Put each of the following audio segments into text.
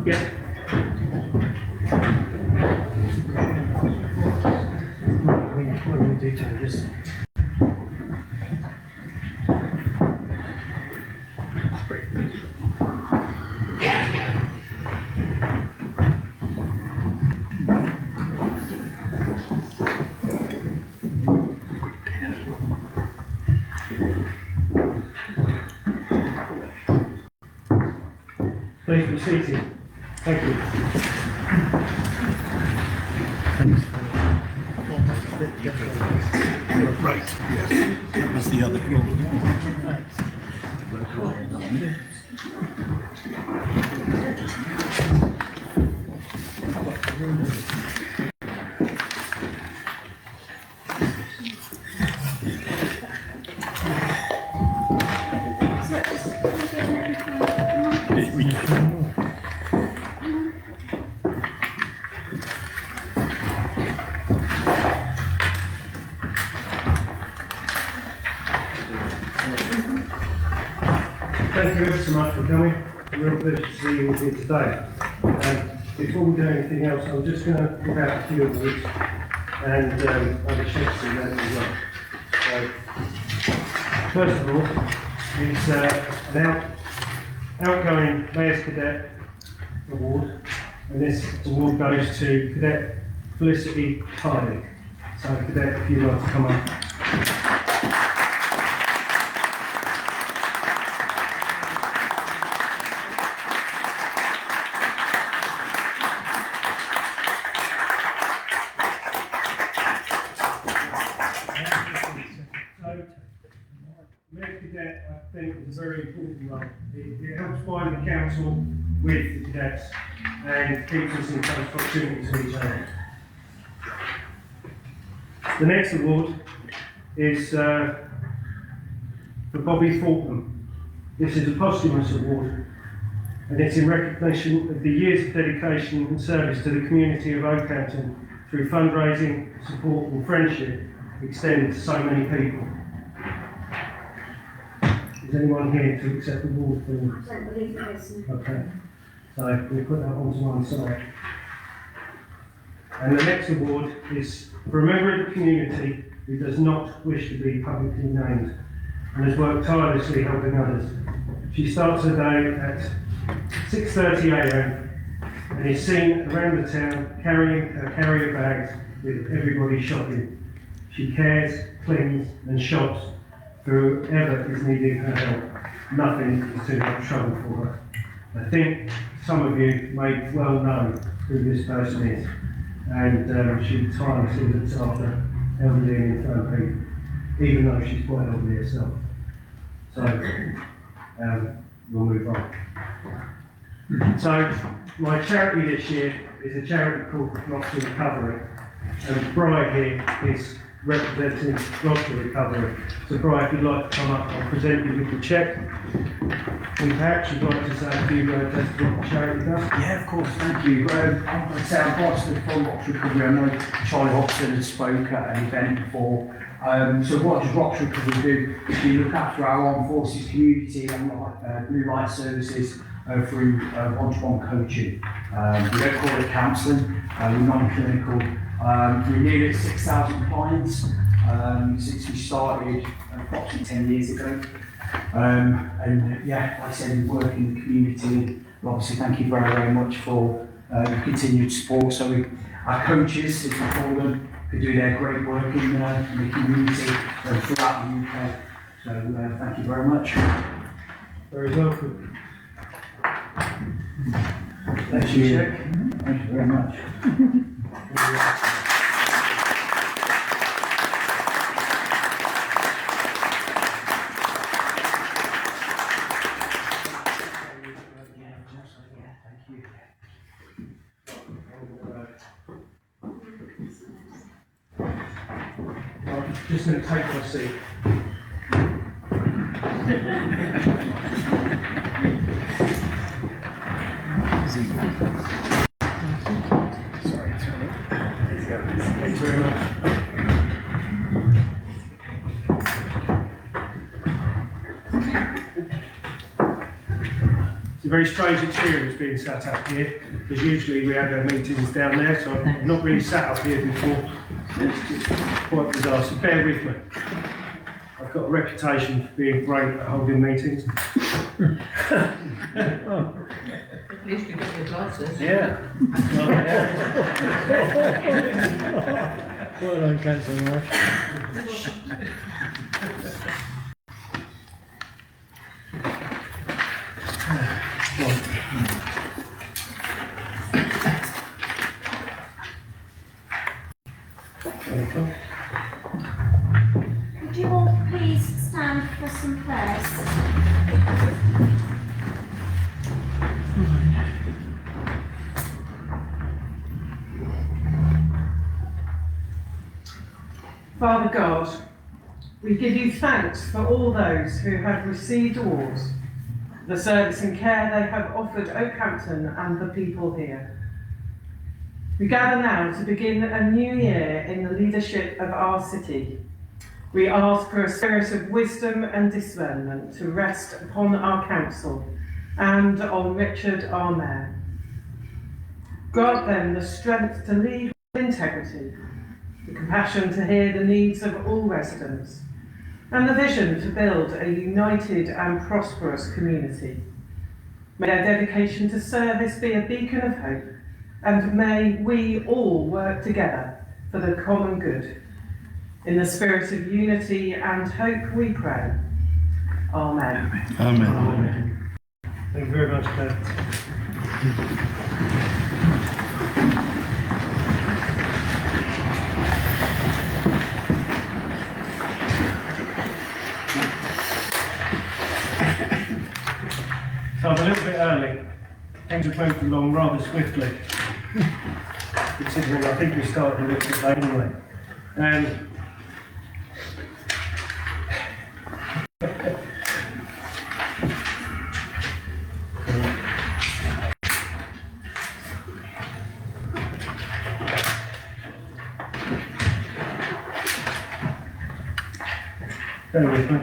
Yeah. What do we do to this? Please be seated. Thank you. Right, yes. That was the other Thank you ever so much for coming. A real pleasure to see you all here today. Before we do anything else, I'm just going to give out a few awards and other checks in that as well. So, first of all, it's an outgoing Mayor's Cadet Award, and this award goes to Cadet Felicity Hardy. So, Cadet, if you'd like to come up. Mayor's Cadet, I think, is a very important role. It helps bind the council with the cadets and keeps us in close proximity to each other. The next award is for Bobby Fortnum. This is a posthumous award, and it's in recognition of the years of dedication and service to the community of Oakhampton through fundraising, support and friendship extended to so many people. Is anyone here to accept the award for them? I don't believe there is. Okay. So we'll put that onto one side. And the next award is for a member of the community who does not wish to be publicly named and has worked tirelessly helping others. She starts her day at 6:30 a.m. and is seen around the town carrying her carrier bags with everybody shopping. She cares, cleans and shops for whoever is needing her help. Nothing is too much trouble for her. I think some of you may well know who this person is, and she tirelessly looks after elderly and infirm people, even though she's quite elderly herself. So, we'll move on. So, my charity this year is a charity called Rock to Recovery, and Brian here is representing Rock to Recovery. So Brian, if you'd like to come up, I'll present you with the cheque. And perhaps you'd like to say a few words as to what the charity does? Yeah, of course, thank you. I'm Boston from Rock to Recovery. I know Charlie Hobson has spoke at an event before. So what does Rock to Recovery do? We look after our armed forces community and blue light services through one-to-one coaching. We don't call it counselling, we're non-clinical. We're nearly at 6,000 clients since we started approximately 10 years ago. And yeah, like I said, we work in the community. Well, obviously, thank you very, very much for your continued support. So our coaches, if we call them, who do their great work in the community throughout the UK. So thank you very much. Very welcome. Thank you. Thank you very much. I'm just going to take my seat. Sorry. Thanks very much. It's a very strange experience being sat up here, because usually we have our meetings down there, so I've not really sat up here before. It's just quite bizarre, so bear with me. I've got a reputation for being great at holding meetings. At least you got your glasses. Yeah. Well done, Councillor Marsh. Would you all please stand for some prayers? Father God, we give you thanks for all those who have received awards, the service and care they have offered Oakhampton and the people here. We gather now to begin a new year in the leadership of our city. We ask for a spirit of wisdom and discernment to rest upon our council and on Richard, our mayor. Grant them the strength to lead with integrity, the compassion to hear the needs of all residents, and the vision to build a united and prosperous community. May their dedication to service be a beacon of hope, and may we all work together for the common good. In the spirit of unity and hope we pray. Amen. Amen. Thank you very much, Claire. So I'm a little bit early. Things have moved along rather swiftly. Considering I think we started a little bit late anyway. Bear with me.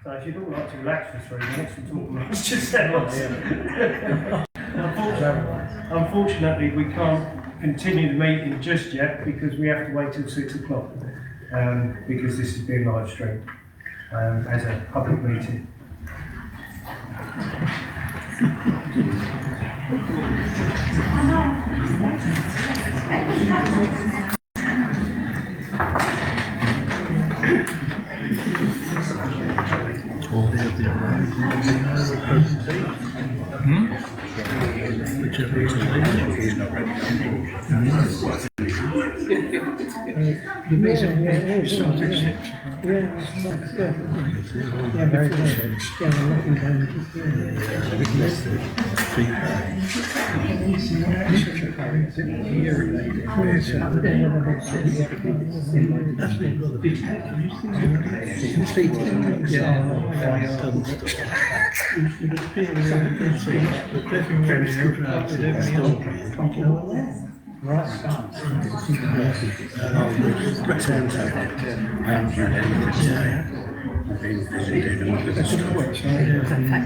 So if you'd all like to relax for 3 minutes and talk amongst yourselves. Unfortunately, we can't continue the meeting just yet because we have to wait till 6 o'clock because this is being live streamed as a public meeting. Whichever is the he's not ready. Yeah, very good. Yeah, we're looking down.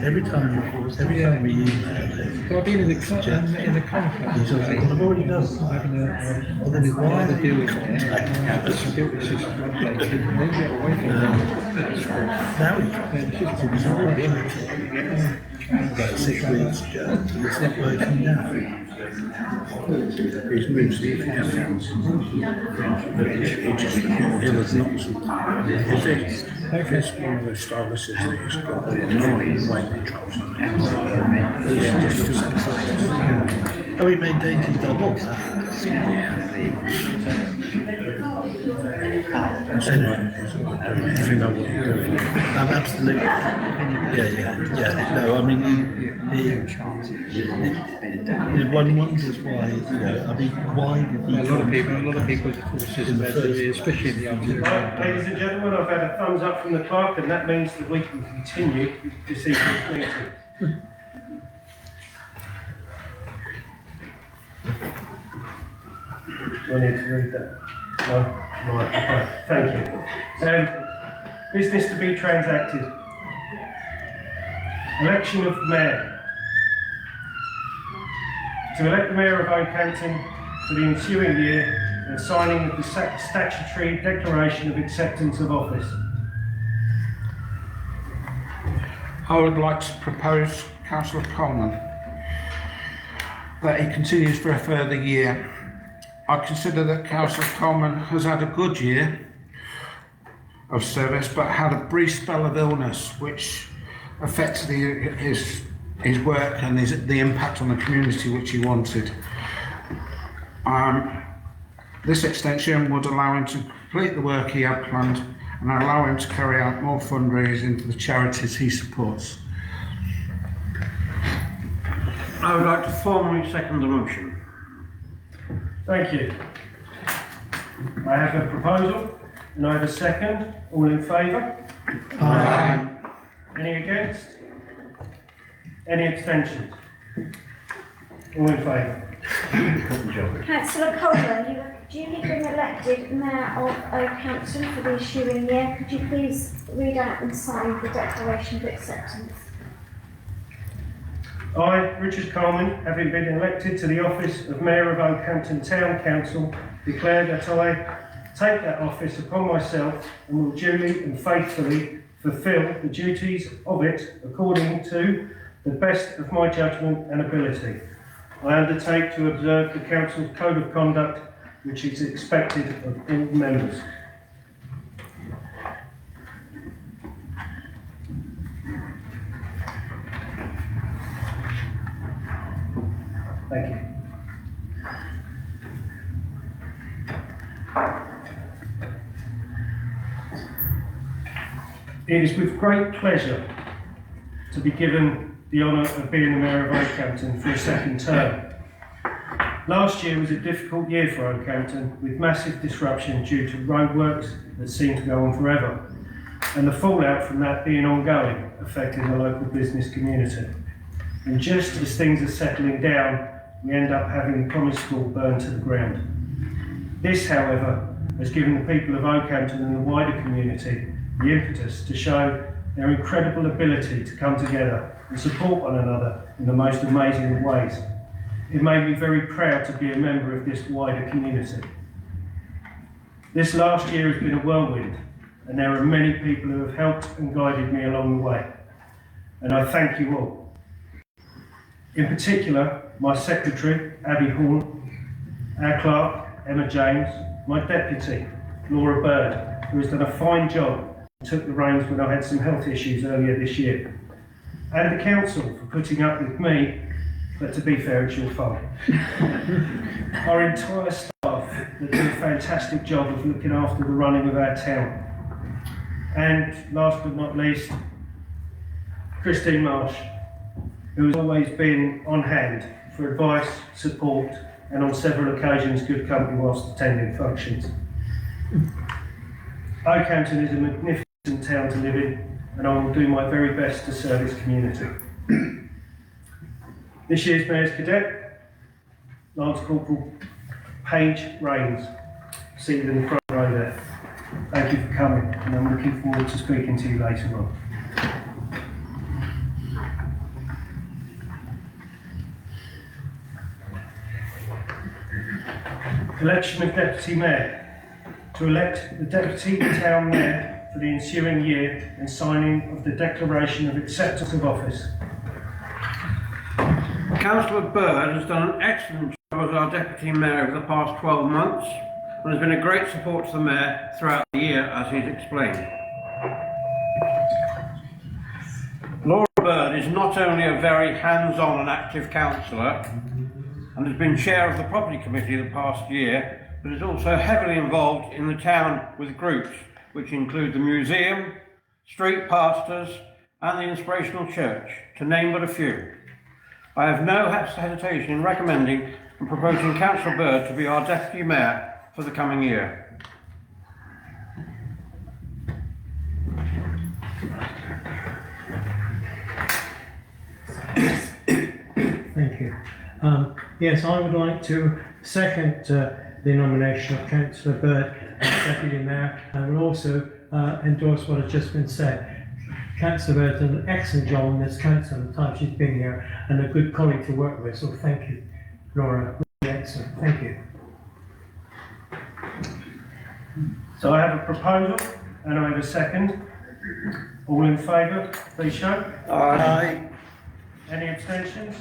Every time we email Well, I've been in the contract. he's like, I've already done it. Well, then why are they doing it? It's just updated. And they get away from that. Now he It's just About 6 weeks ago, it's not working now. He's moved to the accounts. It was not. If it's one of those stylists that he's got the annoying weight controls on it. Oh, he made dainty doubles. Everything I want to do. Absolutely. Yeah. No, I mean, one wonders why, I mean, why did he... A lot of people, of course, especially in the young Right, ladies and gentlemen, I've had a thumbs up from the clerk, and that means that we can continue this evening's meeting. Do I need to read that? No? Right, okay. Thank you. Business to be transacted. Election of Mayor. To elect the Mayor of Oakhampton for the ensuing year and signing of the statutory declaration of acceptance of office. I would like to propose Councillor Coleman that he continues for a further year. I consider that Councillor Coleman has had a good year of service, but had a brief spell of illness which affected his work and the impact on the community which he wanted. This extension would allow him to complete the work he had planned and allow him to carry out more fundraising for the charities he supports. I would like to formally second the motion. Thank you. I have a proposal and I have a second. All in favour? Aye. Any against? Any abstentions? All in favour? Councillor Coleman, you have duly been elected Mayor of Oakhampton for the ensuing year. Could you please read out and sign the Declaration of Acceptance? I, Richard Coleman, having been elected to the office of Mayor of Oakhampton Town Council, declare that I take that office upon myself and will duly and faithfully fulfil the duties of it according to the best of my judgment and ability. I undertake to observe the Council's Code of Conduct, which is expected of all members. Thank you. It is with great pleasure to be given the honour of being the Mayor of Oakhampton for a second term. Last year was a difficult year for Oakhampton, with massive disruption due to roadworks that seemed to go on forever, and the fallout from that being ongoing, affecting the local business community. And just as things are settling down, we end up having the Promise School burned to the ground. This, however, has given the people of Oakhampton and the wider community the impetus to show their incredible ability to come together and support one another in the most amazing of ways. It made me very proud to be a member of this wider community. This last year has been a whirlwind, and there are many people who have helped and guided me along the way, and I thank you all. In particular, my secretary, Abby Horn, our clerk, Emma James, my deputy, Laura Bird, who has done a fine job and took the reins when I had some health issues earlier this year, and the council for putting up with me, but to be fair, it's your fault. Our entire staff that do a fantastic job of looking after the running of our town. And last but not least, Christine Marsh, who has always been on hand for advice, support, and on several occasions good company whilst attending functions. Oakhampton is a magnificent town to live in, and I will do my very best to serve its community. This year's Mayor's Cadet, Lance Corporal Paige Rains, seated in the front row there. Thank you for coming, and I'm looking forward to speaking to you later on. Election of Deputy Mayor. To elect the Deputy Town Mayor for the ensuing year and signing of the Declaration of Acceptance of Office. Councillor Bird has done an excellent job as our Deputy Mayor over the past 12 months and has been a great support to the Mayor throughout the year, as he's explained. Laura Bird is not only a very hands-on and active councillor and has been chair of the Property Committee the past year, but is also heavily involved in the town with groups which include the museum, street pastors and the Inspirational Church, to name but a few. I have no hesitation in recommending and proposing Councillor Bird to be our Deputy Mayor for the coming year. Thank you. Yes, I would like to second the nomination of Councillor Bird as Deputy Mayor, and will also endorse what has just been said. Councillor Bird done an excellent job on this council in the time she's been here, and a good colleague to work with, so thank you, Laura. Really excellent. Thank you. So I have a proposal and I have a second. All in favour, please show. Aye. Any abstentions?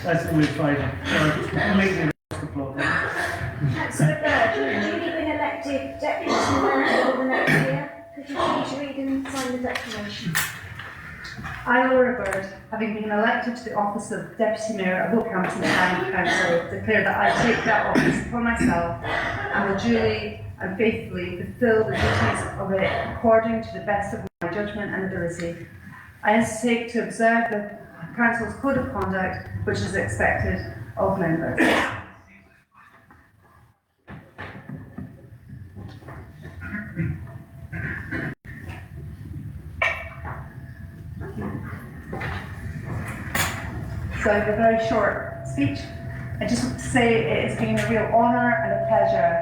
That's all in favour. Sorry, completely lost the plot there. Councillor Bird, you've duly been elected Deputy Mayor for the next year. Could you please read and sign the declaration? I, Laura Bird, having been elected to the office of Deputy Mayor of Oakhampton Town Council, declare that I take that office upon myself and will duly and faithfully fulfil the duties of it according to the best of my judgment and ability. I undertake to observe the Council's Code of Conduct, which is expected of members. So I have a very short speech. I just want to say it has been a real honour and a pleasure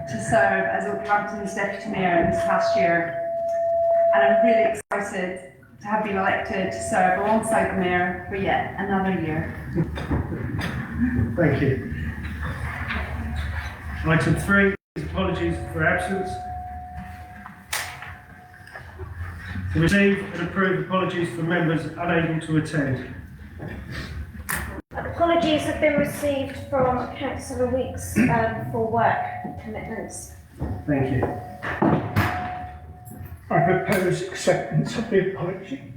to serve as Oakhampton's Deputy Mayor in this past year. And I'm really excited to have been elected to serve alongside the Mayor for yet another year. Thank you. Item 3 is apologies for absence. To receive and approve apologies for members unable to attend. Apologies have been received from Councillor Weeks for work commitments. Thank you. I propose acceptance of the apology.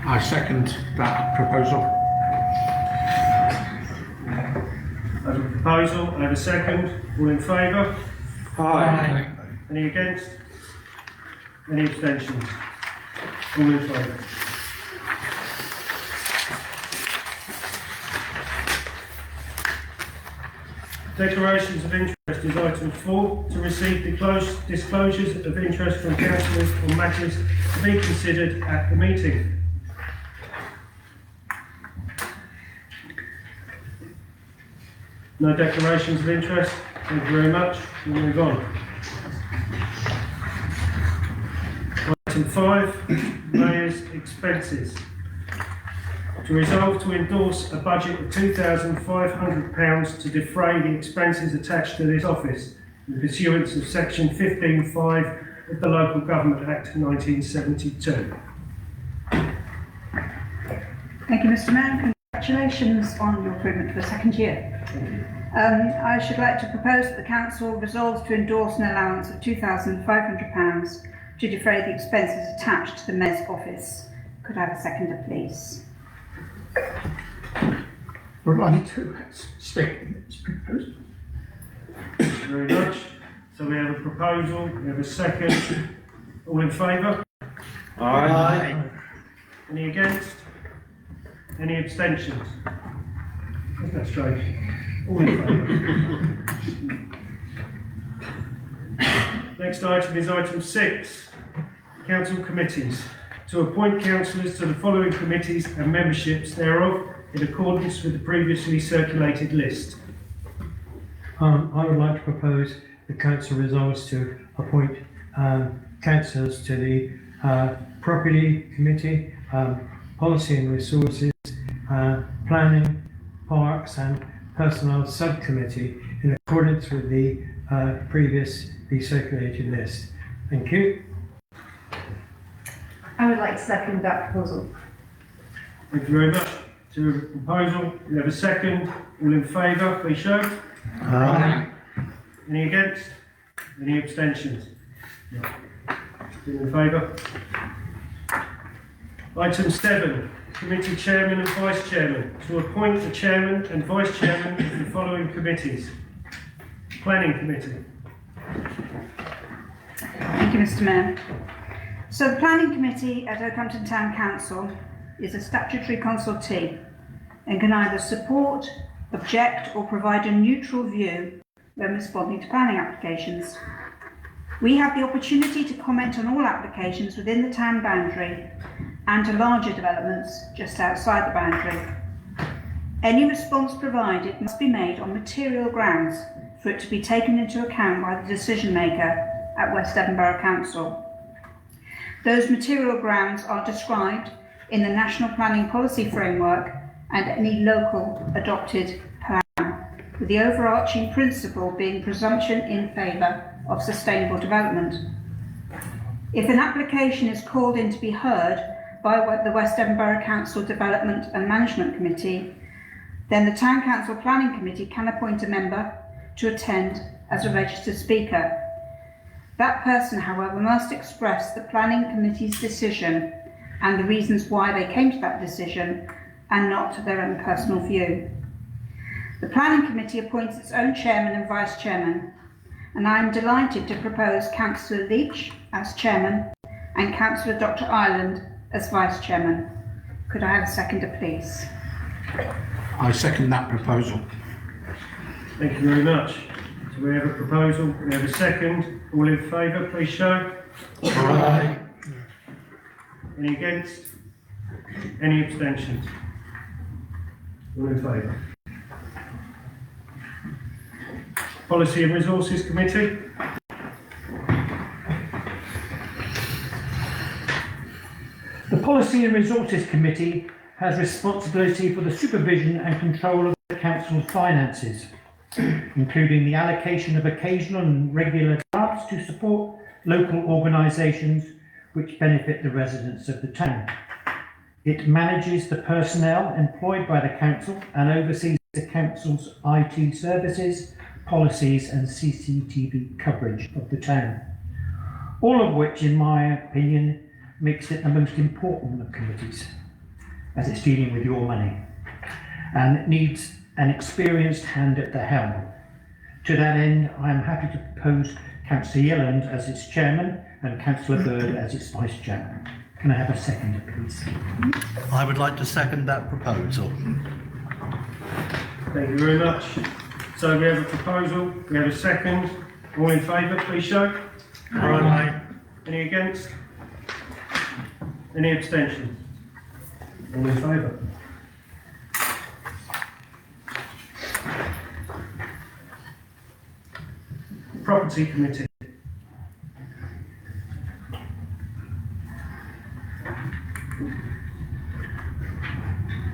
I second that proposal. I have a proposal, I have a second. All in favour? Aye. Any against? Any abstentions? All in favour. Declarations of interest is item 4, to receive disclosures of interest from councillors on matters to be considered at the meeting. No declarations of interest. Thank you very much. We'll move on. Item 5, Mayor's expenses. To resolve to endorse a budget of £2,500 to defray the expenses attached to this office in pursuance of section 15(5) of the Local Government Act 1972. Thank you, Mr. Mayor. Congratulations on your appointment for the second year. I should like to propose that the Council resolves to endorse an allowance of £2,500 to defray the expenses attached to the Mayor's office. Could I have a seconder, please? Would like to state this proposal. Thank you very much. So we have a proposal, we have a second. All in favour? Aye. Any against? Any abstentions? Isn't that strange? All in favour. Next item is item 6, council committees. To appoint councillors to the following committees and memberships thereof in accordance with the previously circulated list. I would like to propose the council resolves to appoint councillors to the Property Committee, Policy and Resources, Planning, Parks and Personnel Subcommittee in accordance with the previously circulated list. Thank you. I would like to second that proposal. Thank you very much. To the proposal, we have a second. All in favour, please show. Aye. Any against? Any abstentions? All in favour? Item 7, committee chairman and vice chairman. To appoint the chairman and vice chairman of the following committees. Planning committee. Thank you, Mr. Mayor. So the Planning Committee at Oakhampton Town Council is a statutory consultee and can either support, object or provide a neutral view when responding to planning applications. We have the opportunity to comment on all applications within the town boundary and to larger developments just outside the boundary. Any response provided must be made on material grounds for it to be taken into account by the decision maker at West Devon Borough Council. Those material grounds are described in the National Planning Policy Framework and any local adopted plan, with the overarching principle being presumption in favour of sustainable development. If an application is called in to be heard by the West Devon Borough Council Development and Management Committee, then the Town Council Planning Committee can appoint a member to attend as a registered speaker. That person, however, must express the Planning Committee's decision and the reasons why they came to that decision and not their own personal view. The Planning Committee appoints its own chairman and vice chairman, and I am delighted to propose Councillor Leach as chairman and Councillor Dr. Ireland as vice chairman. Could I have a seconder, please? I second that proposal. Thank you very much. So we have a proposal, we have a second. All in favour, please show. Aye. Any against? Any abstentions? All in favour. Policy and Resources Committee. The Policy and Resources Committee has responsibility for the supervision and control of the Council's finances, including the allocation of occasional and regular grants to support local organisations which benefit the residents of the town. It manages the personnel employed by the Council and oversees the Council's IT services, policies and CCTV coverage of the town. All of which, in my opinion, makes it the most important of committees, as it's dealing with your money, and it needs an experienced hand at the helm. To that end, I am happy to propose Councillor Yelland as its chairman and Councillor Bird as its vice chairman. Can I have a second, please? I would like to second that proposal. Thank you very much. So we have a proposal, we have a second. All in favour, please show. Aye. Any against? Any abstentions? All in favour. Property Committee.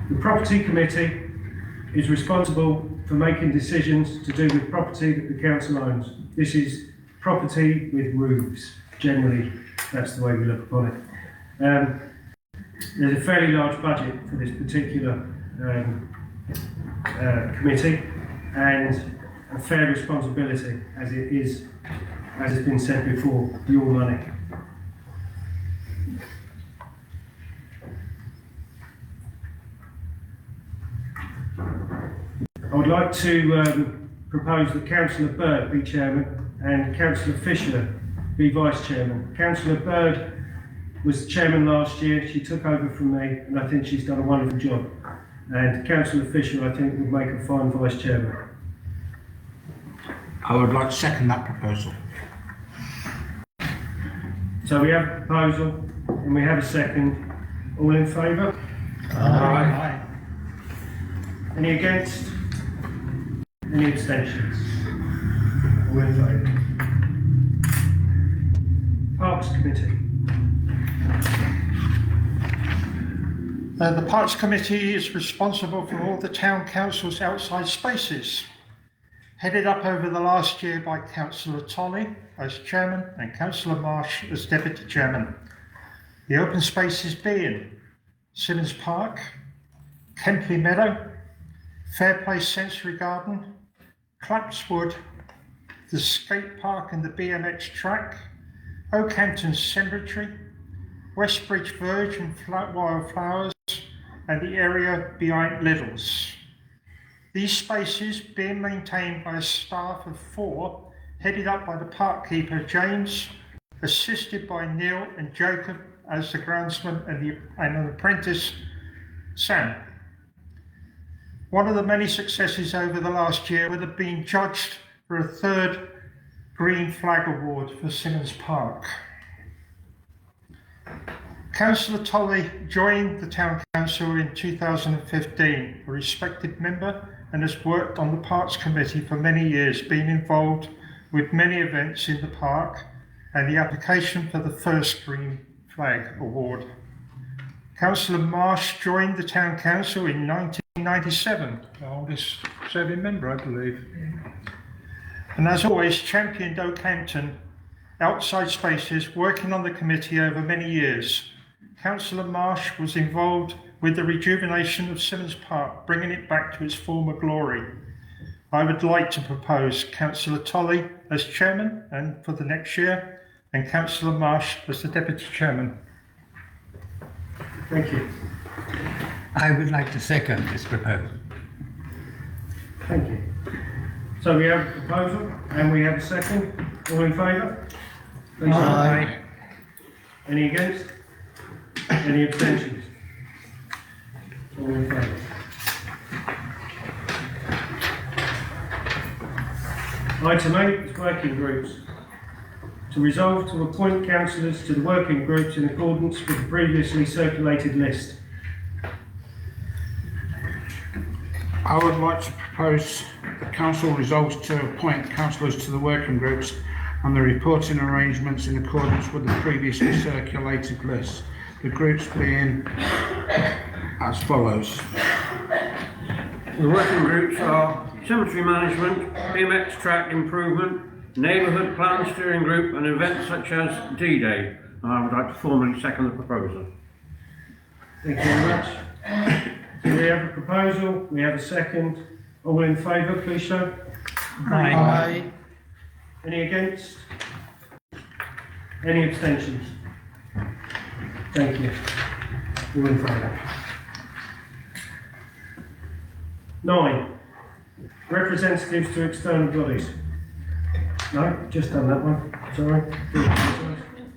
The Property Committee is responsible for making decisions to do with property that the council owns. This is property with roofs, generally, that's the way we look upon it. There's a fairly large budget for this particular committee and a fair responsibility, as it is, as has been said before, your money. I would like to propose that Councillor Bird be chairman and Councillor Fisher be vice chairman. Councillor Bird was chairman last year, she took over from me and I think she's done a wonderful job. And Councillor Fisher, I think, would make a fine vice chairman. I would like to second that proposal. So we have a proposal and we have a second. All in favour? Aye. Any against? Any abstentions? All in favour. Parks Committee. The Parks Committee is responsible for all the Town Council's outside spaces, headed up over the last year by Councillor Tolley as Chairman and Councillor Marsh as Deputy Chairman. The open spaces being Simmons Park, Kempley Meadow, Fair Play Sensory Garden, Clapswood, the skate park and the BMX track, Oakhampton Cemetery, Westbridge Verge and Wildflowers, and the area behind Liddles. These spaces being maintained by a staff of 4, headed up by the park keeper James, assisted by Neil and Jacob as the groundsman and an apprentice Sam. One of the many successes over the last year would have been judged for a 3rd Green Flag Award for Simmons Park. Councillor Tolley joined the Town Council in 2015, a respected member, and has worked on the Parks Committee for many years, being involved with many events in the park and the application for the first Green Flag Award. Councillor Marsh joined the Town Council in 1997, the oldest serving member, I believe. And as always, championed Oakhampton outside spaces, working on the committee over many years. Councillor Marsh was involved with the rejuvenation of Simmons Park, bringing it back to its former glory. I would like to propose Councillor Tolley as chairman and for the next year, and Councillor Marsh as the deputy chairman. Thank you. I would like to second this proposal. Thank you. So we have a proposal and we have a second. All in favour? Please say Aye. Any against? Any abstentions? All in favour. Item 8 is working groups. To resolve to appoint councillors to the working groups in accordance with the previously circulated list. I would like to propose the council resolves to appoint councillors to the working groups and the reporting arrangements in accordance with the previously circulated list. The groups being as follows. The working groups are cemetery management, BMX track improvement, neighbourhood plan steering group, and events such as D-Day. I would like to formally second the proposal. Thank you very much. So we have a proposal, we have a second. All in favour, please show. Aye. Any against? Any abstentions? Thank you. All in favour. 9. Representatives to external bodies. No, just done that one. Sorry.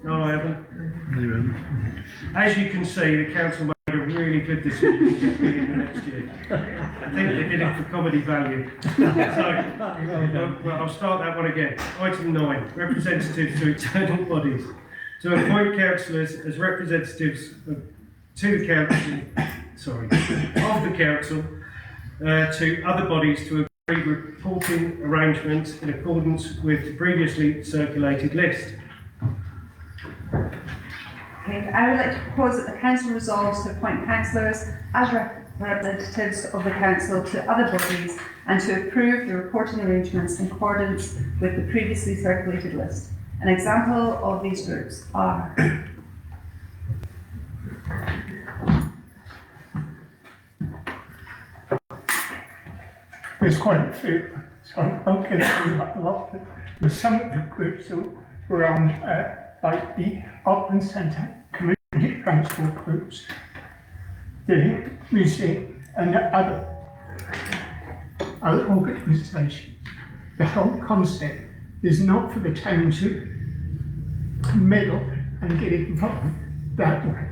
No, I haven't. As you can see, the council made a really good decision to get me in the next year. I think they did it for comedy value. So, well, I'll start that one again. Item 9, representatives to external bodies. To appoint councillors as representatives to the council, of the council, to other bodies to agree reporting arrangements in accordance with the previously circulated list. Okay, I would like to propose that the council resolves to appoint councillors as representatives of the council to other bodies and to approve the reporting arrangements in accordance with the previously circulated list. An example of these groups are There's quite a few, so I'm going to do a lot. There's some of the groups were on, like the Auckland Centre Community Transport groups, the museum, and the other organisations. The whole concept is not for the town to meddle and get involved that way.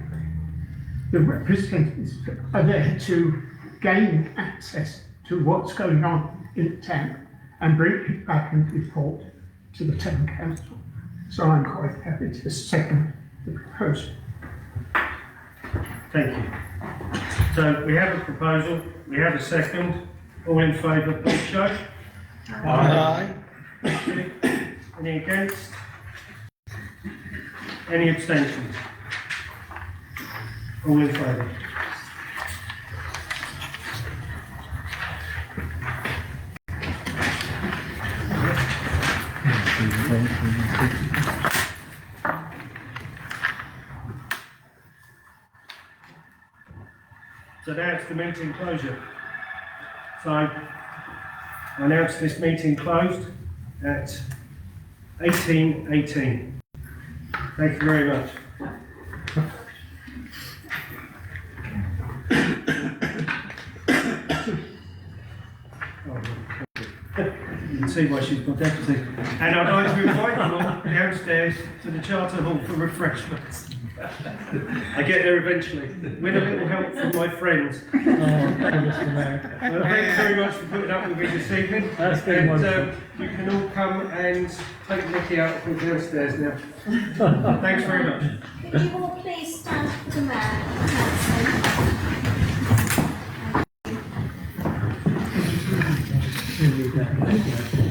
The representatives are there to gain access to what's going on in the town and bring it back and report to the town council. So I'm quite happy to second the proposal. Thank you. So we have a proposal, we have a second. All in favour, please show. Aye. Any against? Any abstentions? All in favour. So now it's the meeting closure. So I announce this meeting closed at 18:18. Thank you very much. You can see why she's got deputy. And I'd like to invite you all downstairs to the Charter Hall for refreshments. I get there eventually, with a little help from my friends. Oh, Mr. Mayor. Well, thank you very much for putting up with me this evening. That's been wonderful. You can all come and take Nicky out from downstairs now. Thanks very much. Could you all please stand for the mayor, councillor? Thank you.